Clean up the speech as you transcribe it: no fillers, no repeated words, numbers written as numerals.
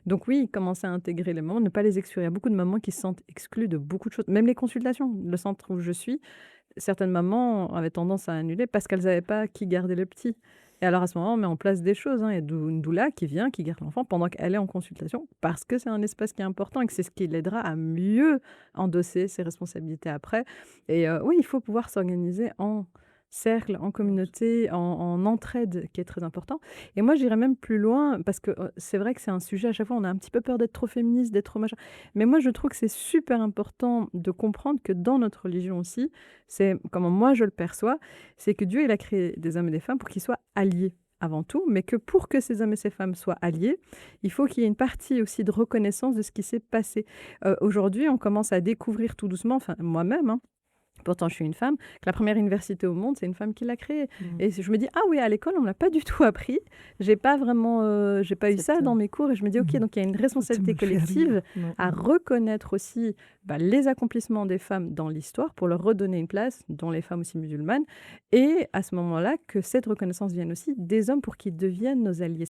Donc oui, commencer à intégrer les mamans, ne pas les exclure. Il y a beaucoup de mamans qui se sentent exclues de beaucoup de choses, même les consultations. Le centre où je suis, certaines mamans avaient tendance à annuler parce qu'elles avaient pas qui garder le petit. Et alors à ce moment, on met en place des choses, hein. Il y a une doula qui vient, qui garde l'enfant pendant qu'elle est en consultation, parce que c'est un espace qui est important et que c'est ce qui l'aidera à mieux endosser ses responsabilités après. Et oui, il faut pouvoir s'organiser en cercle, en communauté, en entraide, qui est très important. Et moi, j'irais même plus loin parce que, c'est vrai que c'est un sujet, à chaque fois, on a un petit peu peur d'être trop féministe, d'être trop machin. Mais moi, je trouve que c'est super important de comprendre que dans notre religion aussi, c'est comment moi je le perçois, c'est que Dieu, il a créé des hommes et des femmes pour qu'ils soient alliés avant tout, mais que pour que ces hommes et ces femmes soient alliés, il faut qu'il y ait une partie aussi de reconnaissance de ce qui s'est passé. Aujourd'hui, on commence à découvrir tout doucement, enfin moi-même, hein, pourtant je suis une femme, que la première université au monde, c'est une femme qui l'a créée. Mmh. Et je me dis: «Ah oui, à l'école, on ne l'a pas du tout appris». J'ai pas vraiment, j'ai pas eu ça Cette, dans mes cours et je me dis: «OK, mmh donc il y a une Ça responsabilité me fait collective rire. Ouais, à reconnaître aussi, bah, les accomplissements des femmes dans l'histoire pour leur redonner une place, dont les femmes aussi musulmanes et à ce moment-là, que cette reconnaissance vienne aussi des hommes pour qu'ils deviennent nos alliés».